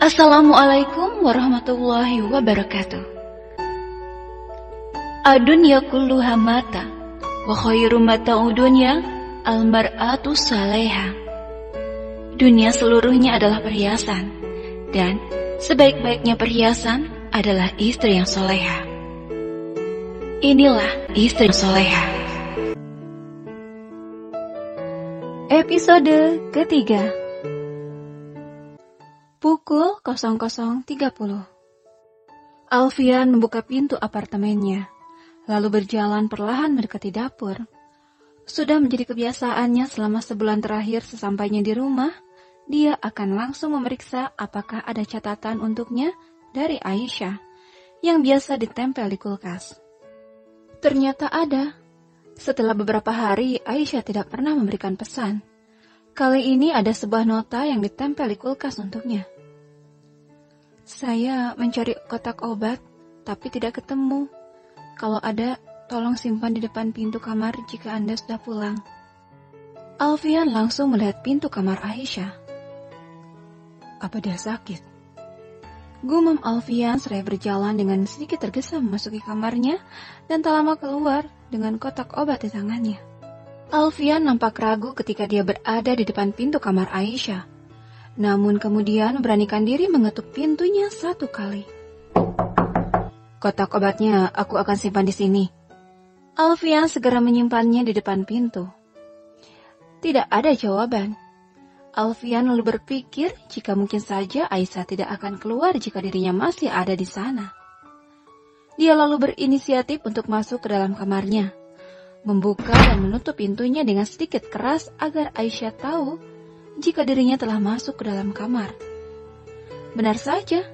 Assalamualaikum warahmatullahi wabarakatuh. Adunya kulluha mata, wa khairu mata'u dunya al-mar'atu saleha. Dunia seluruhnya adalah perhiasan, dan sebaik-baiknya perhiasan adalah istri yang soleha. Inilah istri yang soleha. Episode ketiga. Pukul 00.30. Alfian membuka pintu apartemennya, lalu berjalan perlahan mendekati dapur. Sudah menjadi kebiasaannya selama sebulan terakhir sesampainya di rumah, dia akan langsung memeriksa apakah ada catatan untuknya dari Aisyah, yang biasa ditempel di kulkas. Ternyata ada. Setelah beberapa hari, Aisyah tidak pernah memberikan pesan. Kali ini ada sebuah nota yang ditempel di kulkas untuknya. Saya mencari kotak obat, tapi tidak ketemu. Kalau ada, tolong simpan di depan pintu kamar jika Anda sudah pulang. Alfian langsung melihat pintu kamar Aisyah. Apa dia sakit? Gumam Alfian seraya berjalan dengan sedikit tergesa memasuki kamarnya dan tak lama keluar dengan kotak obat di tangannya. Alfian nampak ragu ketika dia berada di depan pintu kamar Aisyah. Namun kemudian beranikan diri mengetuk pintunya satu kali. Kotak obatnya aku akan simpan di sini. Alfian segera menyimpannya di depan pintu. Tidak ada jawaban. Alfian lalu berpikir jika mungkin saja Aisyah tidak akan keluar jika dirinya masih ada di sana. Dia lalu berinisiatif untuk masuk ke dalam kamarnya, membuka dan menutup pintunya dengan sedikit keras agar Aisyah tahu jika dirinya telah masuk ke dalam kamar. Benar saja,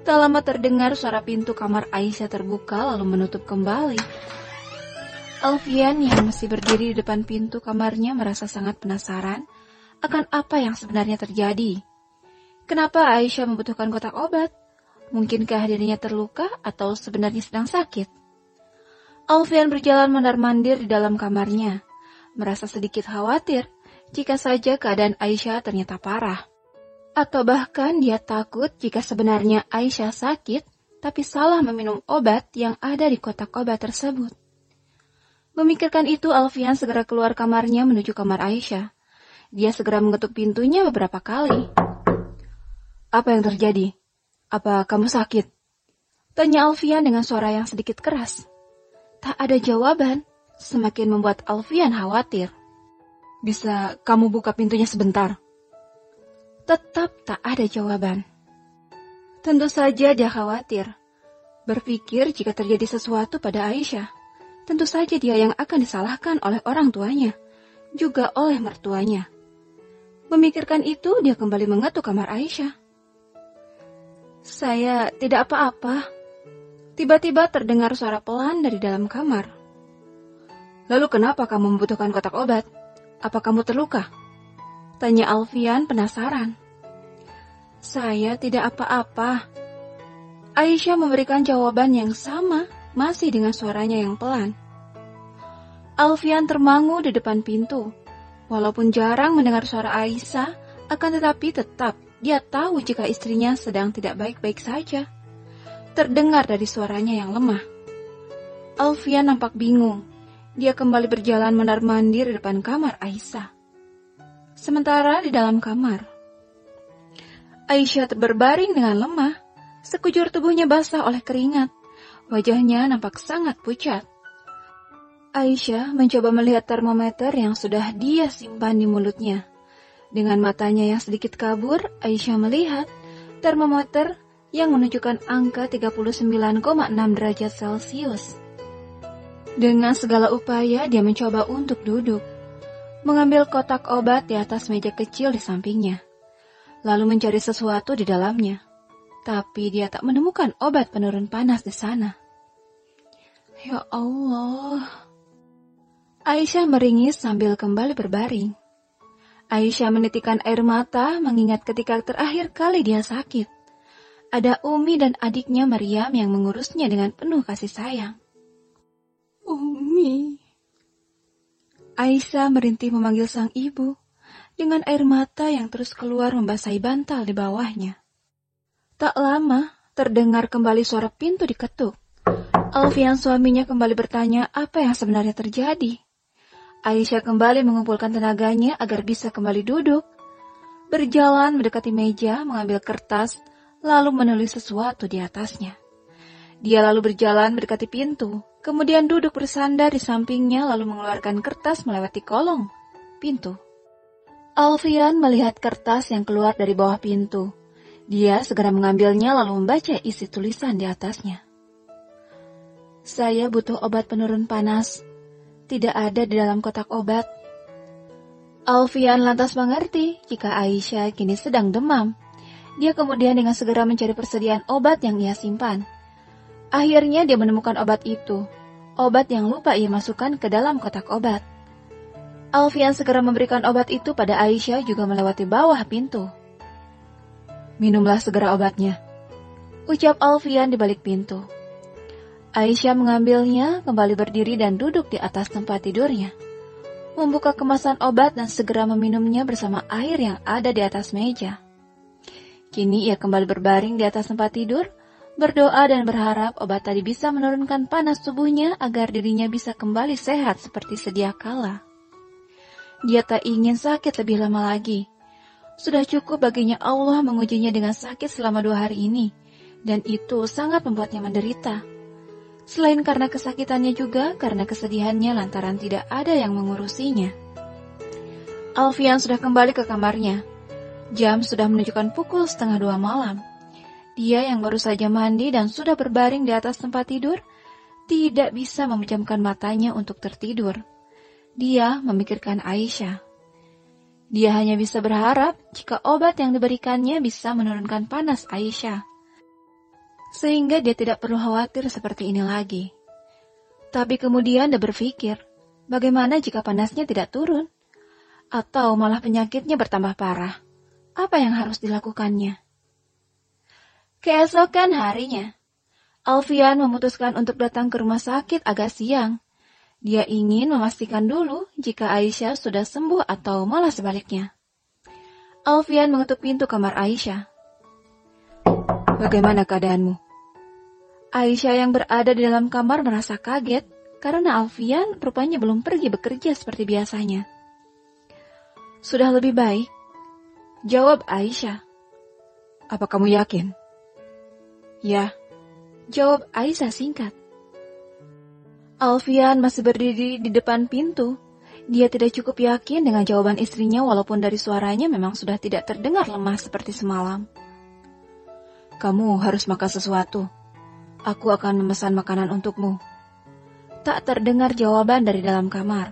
tak lama terdengar suara pintu kamar Aisyah terbuka lalu menutup kembali. Alfian yang masih berdiri di depan pintu kamarnya merasa sangat penasaran akan apa yang sebenarnya terjadi. Kenapa Aisyah membutuhkan kotak obat? Mungkinkah dirinya terluka atau sebenarnya sedang sakit? Alfian berjalan mondar-mandir di dalam kamarnya, merasa sedikit khawatir jika saja keadaan Aisyah ternyata parah. Atau bahkan dia takut jika sebenarnya Aisyah sakit, tapi salah meminum obat yang ada di kotak obat tersebut. Memikirkan itu, Alfian segera keluar kamarnya menuju kamar Aisyah. Dia segera mengetuk pintunya beberapa kali. Apa yang terjadi? Apa kamu sakit? Tanya Alfian dengan suara yang sedikit keras. Tak ada jawaban, semakin membuat Alfian khawatir. Bisa kamu buka pintunya sebentar? Tetap tak ada jawaban. Tentu saja dia khawatir. Berpikir jika terjadi sesuatu pada Aisyah, tentu saja dia yang akan disalahkan oleh orang tuanya, juga oleh mertuanya. Memikirkan itu, dia kembali mengetuk kamar Aisyah. Saya tidak apa-apa. Tiba-tiba terdengar suara pelan dari dalam kamar. Lalu kenapa kamu membutuhkan kotak obat? Apa kamu terluka? Tanya Alfian penasaran. Saya tidak apa-apa. Aisyah memberikan jawaban yang sama, masih dengan suaranya yang pelan. Alfian termangu di depan pintu. Walaupun jarang mendengar suara Aisyah, akan tetapi tetap dia tahu jika istrinya sedang tidak baik-baik saja. Terdengar dari suaranya yang lemah. Alfian nampak bingung. Dia kembali berjalan mondar-mandir di depan kamar Aisyah. Sementara di dalam kamar, Aisyah berbaring dengan lemah. Sekujur tubuhnya basah oleh keringat. Wajahnya nampak sangat pucat. Aisyah mencoba melihat termometer yang sudah dia simpan di mulutnya. Dengan matanya yang sedikit kabur, Aisyah melihat termometer yang menunjukkan angka 39,6 derajat Celcius. Dengan segala upaya, dia mencoba untuk duduk, mengambil kotak obat di atas meja kecil di sampingnya, lalu mencari sesuatu di dalamnya. Tapi dia tak menemukan obat penurun panas di sana. Ya Allah. Aisyah meringis sambil kembali berbaring. Aisyah menitikkan air mata mengingat ketika terakhir kali dia sakit. Ada Umi dan adiknya Maryam yang mengurusnya dengan penuh kasih sayang. Umi. Aisyah merintih memanggil sang ibu dengan air mata yang terus keluar membasahi bantal di bawahnya. Tak lama, terdengar kembali suara pintu diketuk. Alfian suaminya kembali bertanya apa yang sebenarnya terjadi. Aisyah kembali mengumpulkan tenaganya agar bisa kembali duduk. Berjalan mendekati meja, mengambil kertas, lalu menulis sesuatu di atasnya. Dia lalu berjalan mendekati pintu, kemudian duduk bersandar di sampingnya lalu mengeluarkan kertas melewati kolong pintu. Alfian melihat kertas yang keluar dari bawah pintu. Dia segera mengambilnya lalu membaca isi tulisan di atasnya. Saya butuh obat penurun panas. Tidak ada di dalam kotak obat. Alfian lantas mengerti jika Aisyah kini sedang demam. Dia kemudian dengan segera mencari persediaan obat yang ia simpan. Akhirnya dia menemukan obat itu. Obat yang lupa ia masukkan ke dalam kotak obat. Alfian segera memberikan obat itu pada Aisyah juga melewati bawah pintu. Minumlah segera obatnya, ucap Alfian di balik pintu. Aisyah mengambilnya, kembali berdiri dan duduk di atas tempat tidurnya. Membuka kemasan obat dan segera meminumnya bersama air yang ada di atas meja. Kini ia kembali berbaring di atas tempat tidur, berdoa dan berharap obat tadi bisa menurunkan panas tubuhnya agar dirinya bisa kembali sehat seperti sedia kala. Dia tak ingin sakit lebih lama lagi. Sudah cukup baginya Allah mengujinya dengan sakit selama 2 hari ini, dan itu sangat membuatnya menderita. Selain karena kesakitannya juga karena kesedihannya lantaran tidak ada yang mengurusinya. Alfian sudah kembali ke kamarnya. Jam sudah menunjukkan pukul 1:30 malam. Dia yang baru saja mandi dan sudah berbaring di atas tempat tidur, tidak bisa memejamkan matanya untuk tertidur. Dia memikirkan Aisyah. Dia hanya bisa berharap jika obat yang diberikannya bisa menurunkan panas Aisyah. Sehingga dia tidak perlu khawatir seperti ini lagi. Tapi kemudian dia berpikir, bagaimana jika panasnya tidak turun? Atau malah penyakitnya bertambah parah? Apa yang harus dilakukannya? Keesokan harinya, Alfian memutuskan untuk datang ke rumah sakit agak siang. Dia ingin memastikan dulu jika Aisyah sudah sembuh atau malah sebaliknya. Alfian mengetuk pintu kamar Aisyah. Bagaimana keadaanmu? Aisyah yang berada di dalam kamar merasa kaget karena Alfian rupanya belum pergi bekerja seperti biasanya. Sudah lebih baik, jawab Aisyah. Apa kamu yakin? Ya, jawab Aisyah singkat. Alfian masih berdiri di depan pintu. Dia tidak cukup yakin dengan jawaban istrinya walaupun dari suaranya memang sudah tidak terdengar lemah seperti semalam. Kamu harus makan sesuatu. Aku akan memesan makanan untukmu. Tak terdengar jawaban dari dalam kamar.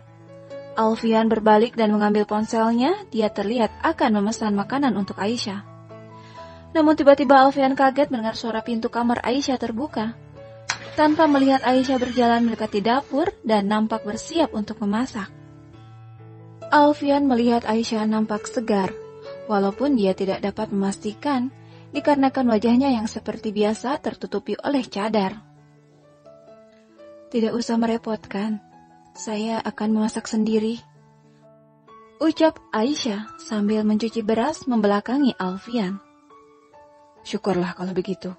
Alfian berbalik dan mengambil ponselnya. Dia terlihat akan memesan makanan untuk Aisyah. Namun tiba-tiba Alfian kaget mendengar suara pintu kamar Aisyah terbuka. Tanpa melihat Aisyah berjalan mendekati dapur dan nampak bersiap untuk memasak. Alfian melihat Aisyah nampak segar, walaupun dia tidak dapat memastikan dikarenakan wajahnya yang seperti biasa tertutupi oleh cadar. Tidak usah merepotkan, saya akan memasak sendiri, ucap Aisyah sambil mencuci beras membelakangi Alfian. Syukurlah kalau begitu,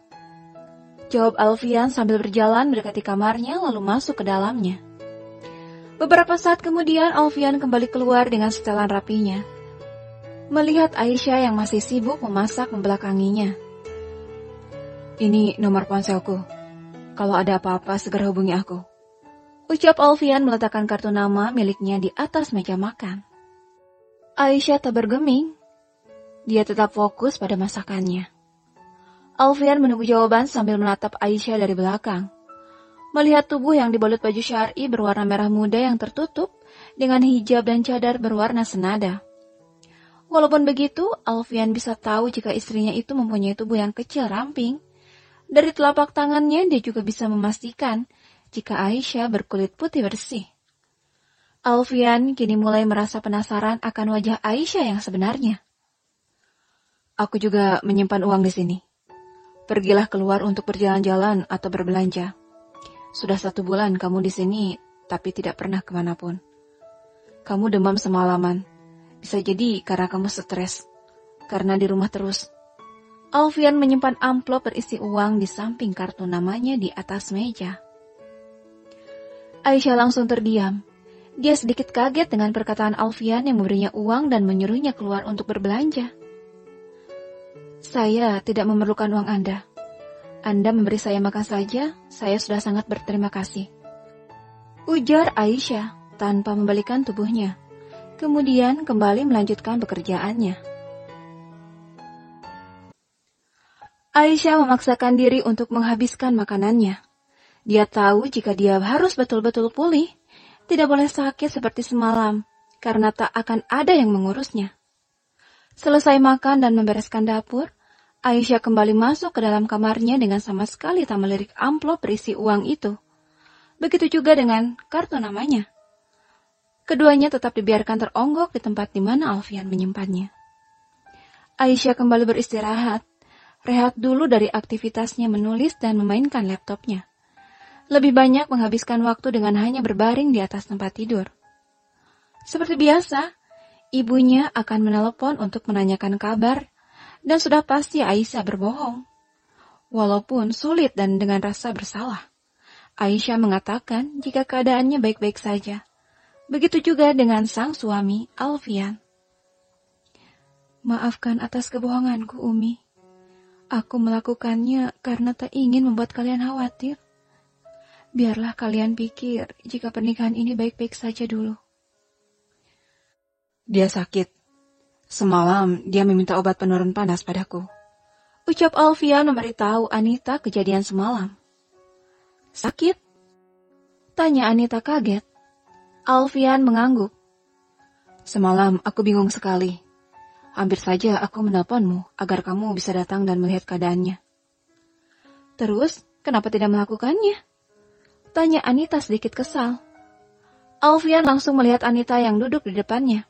jawab Alfian sambil berjalan mendekati kamarnya lalu masuk ke dalamnya. Beberapa saat kemudian Alfian kembali keluar dengan setelan rapinya. Melihat Aisyah yang masih sibuk memasak membelakanginya. Ini nomor ponselku. Kalau ada apa-apa segera hubungi aku, ucap Alfian meletakkan kartu nama miliknya di atas meja makan. Aisyah tak bergeming. Dia tetap fokus pada masakannya. Alfian menunggu jawaban sambil menatap Aisyah dari belakang. Melihat tubuh yang dibalut baju syar'i berwarna merah muda yang tertutup dengan hijab dan cadar berwarna senada. Walaupun begitu, Alfian bisa tahu jika istrinya itu mempunyai tubuh yang kecil ramping. Dari telapak tangannya dia juga bisa memastikan jika Aisyah berkulit putih bersih. Alfian kini mulai merasa penasaran akan wajah Aisyah yang sebenarnya. Aku juga menyimpan uang di sini. Pergilah keluar untuk berjalan-jalan atau berbelanja. Sudah 1 bulan kamu di sini, tapi tidak pernah kemanapun. Kamu demam semalaman. Bisa jadi karena kamu stres, karena di rumah terus. Alfian menyimpan amplop berisi uang di samping kartu namanya di atas meja. Aisyah langsung terdiam. Dia sedikit kaget dengan perkataan Alfian yang memberinya uang dan menyuruhnya keluar untuk berbelanja. "Saya tidak memerlukan uang Anda. Anda memberi saya makan saja, saya sudah sangat berterima kasih," ujar Aisyah tanpa membalikan tubuhnya. Kemudian kembali melanjutkan pekerjaannya. Aisyah memaksakan diri untuk menghabiskan makanannya. Dia tahu jika dia harus betul-betul pulih, tidak boleh sakit seperti semalam, karena tak akan ada yang mengurusnya. Selesai makan dan membereskan dapur, Aisyah kembali masuk ke dalam kamarnya dengan sama sekali tak melirik amplop berisi uang itu. Begitu juga dengan kartu namanya. Keduanya tetap dibiarkan teronggok di tempat di mana Alfian menyimpannya. Aisyah kembali beristirahat, rehat dulu dari aktivitasnya menulis dan memainkan laptopnya. Lebih banyak menghabiskan waktu dengan hanya berbaring di atas tempat tidur. Seperti biasa, ibunya akan menelepon untuk menanyakan kabar, dan sudah pasti Aisyah berbohong. Walaupun sulit dan dengan rasa bersalah, Aisyah mengatakan jika keadaannya baik-baik saja. Begitu juga dengan sang suami, Alfian. "Maafkan atas kebohonganku, Umi. Aku melakukannya karena tak ingin membuat kalian khawatir. Biarlah kalian pikir jika pernikahan ini baik-baik saja dulu." "Dia sakit. Semalam dia meminta obat penurun panas padaku," ucap Alfian memberitahu Anita kejadian semalam. "Sakit?" tanya Anita kaget. Alfian mengangguk. "Semalam aku bingung sekali. Hampir saja aku menelponmu agar kamu bisa datang dan melihat keadaannya." "Terus, kenapa tidak melakukannya?" tanya Anita sedikit kesal. Alfian langsung melihat Anita yang duduk di depannya.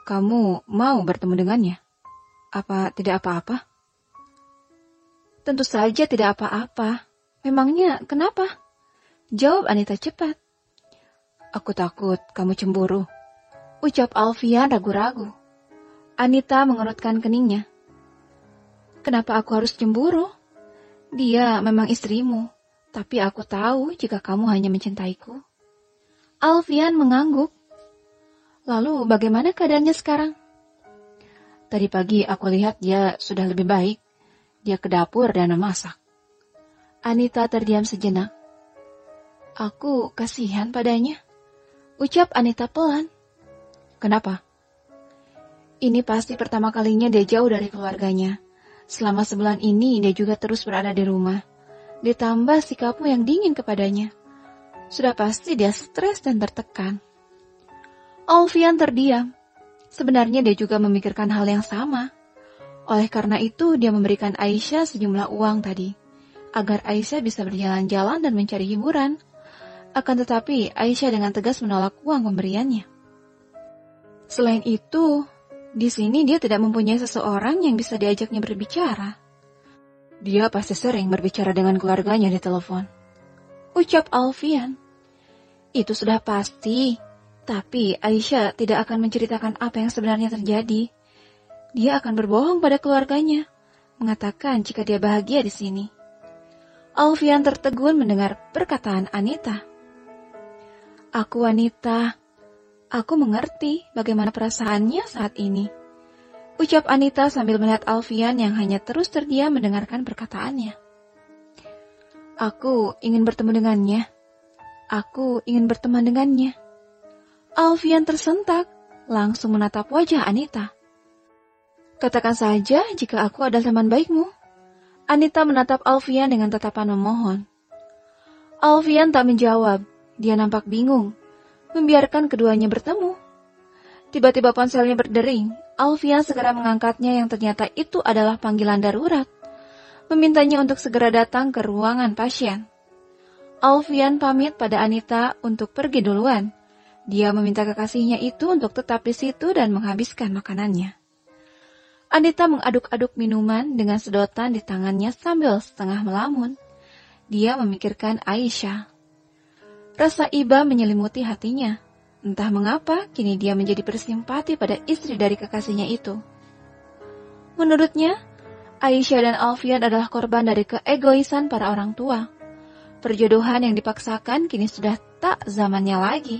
"Kamu mau bertemu dengannya? Apa tidak apa-apa?" "Tentu saja tidak apa-apa. Memangnya kenapa?" jawab Anita cepat. "Aku takut kamu cemburu," ucap Alfian ragu-ragu. Anita mengerutkan keningnya. "Kenapa aku harus cemburu? Dia memang istrimu, tapi aku tahu jika kamu hanya mencintaiku." Alfian mengangguk. "Lalu bagaimana keadaannya sekarang?" "Tadi pagi aku lihat dia sudah lebih baik. Dia ke dapur dan memasak." Anita terdiam sejenak. "Aku kasihan padanya," ucap Anita pelan. "Kenapa?" "Ini pasti pertama kalinya dia jauh dari keluarganya. Selama sebulan ini dia juga terus berada di rumah. Ditambah sikapmu yang dingin kepadanya. Sudah pasti dia stres dan tertekan." Alfian terdiam. Sebenarnya dia juga memikirkan hal yang sama. Oleh karena itu dia memberikan Aisyah sejumlah uang tadi, agar Aisyah bisa berjalan-jalan dan mencari hiburan. Akan tetapi Aisyah dengan tegas menolak uang pemberiannya. Selain itu, di sini dia tidak mempunyai seseorang yang bisa diajaknya berbicara. "Dia pasti sering berbicara dengan keluarganya di telepon," ucap Alfian. "Itu sudah pasti, tapi Aisyah tidak akan menceritakan apa yang sebenarnya terjadi. Dia akan berbohong pada keluarganya, mengatakan jika dia bahagia di sini." Alfian tertegun mendengar perkataan Anita. "Aku wanita. Aku mengerti bagaimana perasaannya saat ini," ucap Anita sambil melihat Alfian yang hanya terus terdiam mendengarkan perkataannya. "Aku ingin bertemu dengannya. Aku ingin berteman dengannya." Alfian tersentak, langsung menatap wajah Anita. "Katakan saja jika aku adalah teman baikmu." Anita menatap Alfian dengan tatapan memohon. Alfian tak menjawab. Dia nampak bingung, membiarkan keduanya bertemu. Tiba-tiba ponselnya berdering. Alfian segera mengangkatnya yang ternyata itu adalah panggilan darurat, memintanya untuk segera datang ke ruangan pasien. Alfian pamit pada Anita untuk pergi duluan. Dia meminta kekasihnya itu untuk tetap di situ dan menghabiskan makanannya. Anita mengaduk-aduk minuman dengan sedotan di tangannya sambil setengah melamun. Dia memikirkan Aisyah. Rasa iba menyelimuti hatinya. Entah mengapa kini dia menjadi bersimpati pada istri dari kekasihnya itu. Menurutnya, Aisyah dan Alfian adalah korban dari keegoisan para orang tua. Perjodohan yang dipaksakan kini sudah tak zamannya lagi.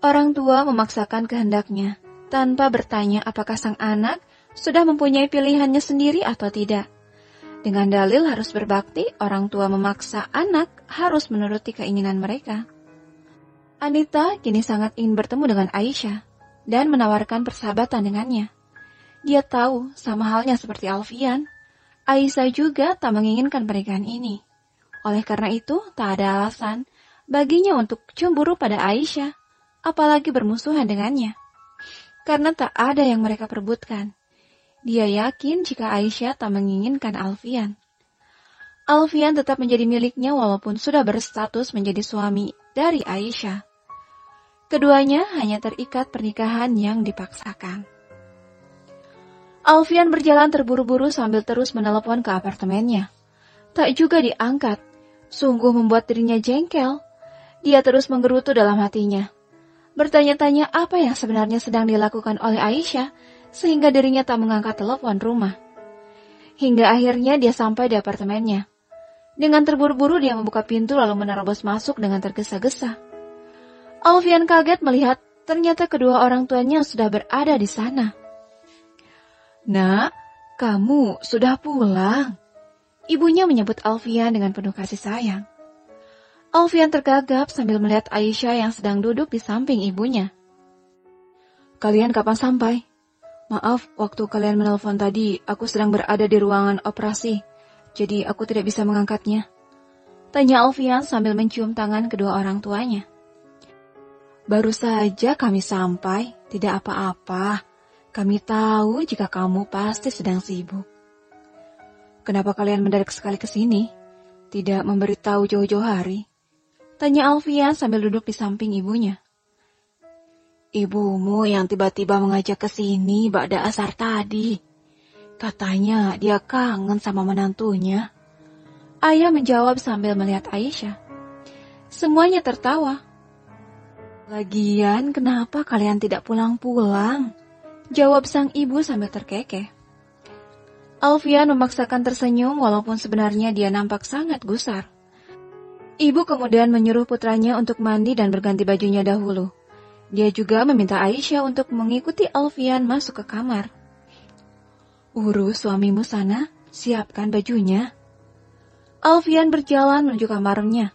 Orang tua memaksakan kehendaknya, tanpa bertanya apakah sang anak sudah mempunyai pilihannya sendiri atau tidak. Dengan dalil harus berbakti, orang tua memaksa anak harus menuruti keinginan mereka. Anita kini sangat ingin bertemu dengan Aisyah dan menawarkan persahabatan dengannya. Dia tahu, sama halnya seperti Alfian, Aisyah juga tak menginginkan pernikahan ini. Oleh karena itu, tak ada alasan baginya untuk cemburu pada Aisyah, apalagi bermusuhan dengannya. Karena tak ada yang mereka perebutkan. Dia yakin jika Aisyah tak menginginkan Alfian. Alfian tetap menjadi miliknya walaupun sudah berstatus menjadi suami dari Aisyah. Keduanya hanya terikat pernikahan yang dipaksakan. Alfian berjalan terburu-buru sambil terus menelepon ke apartemennya. Tak juga diangkat, sungguh membuat dirinya jengkel. Dia terus menggerutu dalam hatinya. Bertanya-tanya apa yang sebenarnya sedang dilakukan oleh Aisyah, sehingga dirinya tak mengangkat telepon rumah. Hingga akhirnya dia sampai di apartemennya. Dengan terburu-buru dia membuka pintu lalu menerobos masuk dengan tergesa-gesa. Alfian kaget melihat ternyata kedua orang tuanya sudah berada di sana. "Nak, kamu sudah pulang?" Ibunya menyebut Alfian dengan penuh kasih sayang. Alfian tergagap sambil melihat Aisyah yang sedang duduk di samping ibunya. "Kalian kapan sampai? Maaf, waktu kalian menelpon tadi, aku sedang berada di ruangan operasi, jadi aku tidak bisa mengangkatnya," tanya Alfian sambil mencium tangan kedua orang tuanya. "Baru saja kami sampai, tidak apa-apa. Kami tahu jika kamu pasti sedang sibuk." "Kenapa kalian mendadak sekali ke sini? Tidak memberitahu jauh-jauh hari?" tanya Alfian sambil duduk di samping ibunya. "Ibumu yang tiba-tiba mengajak ke sini ba'da asar tadi. Katanya dia kangen sama menantunya," ayah menjawab sambil melihat Aisyah. Semuanya tertawa. "Lagian kenapa kalian tidak pulang-pulang?" jawab sang ibu sambil terkekeh. Alfian memaksakan tersenyum walaupun sebenarnya dia nampak sangat gusar. Ibu kemudian menyuruh putranya untuk mandi dan berganti bajunya dahulu. Dia juga meminta Aisyah untuk mengikuti Alfian masuk ke kamar. "Urus suamimu sana, siapkan bajunya." Alfian berjalan menuju kamarnya.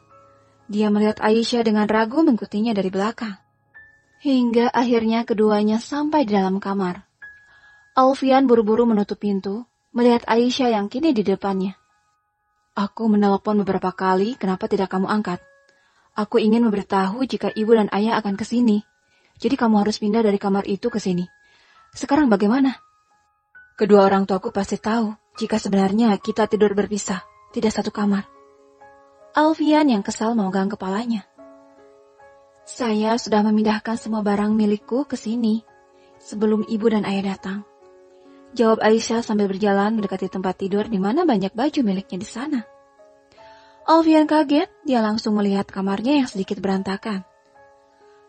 Dia melihat Aisyah dengan ragu mengikutinya dari belakang. Hingga akhirnya keduanya sampai di dalam kamar. Alfian buru-buru menutup pintu, melihat Aisyah yang kini di depannya. "Aku menelpon beberapa kali, kenapa tidak kamu angkat? Aku ingin memberitahu jika ibu dan ayah akan ke sini. Jadi kamu harus pindah dari kamar itu ke sini. Sekarang bagaimana? Kedua orang tuaku pasti tahu jika sebenarnya kita tidur berpisah, tidak satu kamar." Alfian yang kesal memegang kepalanya. "Saya sudah memindahkan semua barang milikku ke sini sebelum ibu dan ayah datang," jawab Aisyah sambil berjalan mendekati tempat tidur di mana banyak baju miliknya di sana. Alfian kaget, dia langsung melihat kamarnya yang sedikit berantakan.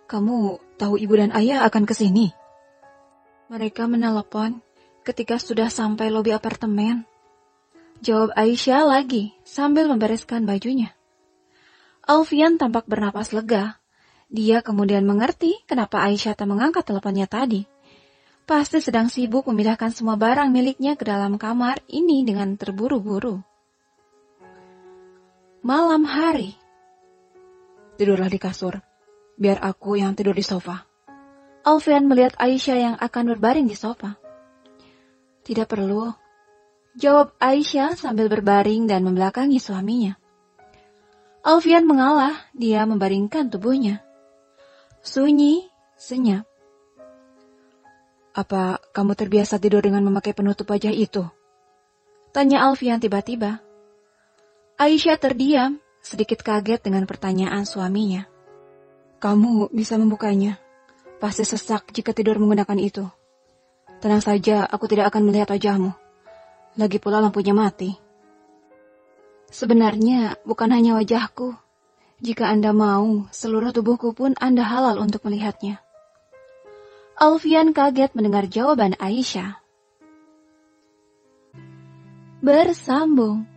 "Kamu tahu ibu dan ayah akan ke sini?" "Mereka menelepon ketika sudah sampai lobi apartemen," jawab Aisyah lagi sambil membereskan bajunya. Alfian tampak bernapas lega. Dia kemudian mengerti kenapa Aisyah tak mengangkat teleponnya tadi. Pasti sedang sibuk memindahkan semua barang miliknya ke dalam kamar ini dengan terburu-buru. Malam hari. "Tidurlah di kasur, biar aku yang tidur di sofa." Alfian melihat Aisyah yang akan berbaring di sofa. "Tidak perlu," jawab Aisyah sambil berbaring dan membelakangi suaminya. Alfian mengalah, dia membaringkan tubuhnya. Sunyi, senyap. "Apa kamu terbiasa tidur dengan memakai penutup wajah itu?" tanya Alfian tiba-tiba. Aisyah terdiam, sedikit kaget dengan pertanyaan suaminya. "Kamu bisa membukanya. Pasti sesak jika tidur menggunakan itu. Tenang saja, aku tidak akan melihat wajahmu. Lagi pula lampunya mati." "Sebenarnya bukan hanya wajahku. Jika Anda mau, seluruh tubuhku pun Anda halal untuk melihatnya." Alfian kaget mendengar jawaban Aisyah. bersambung.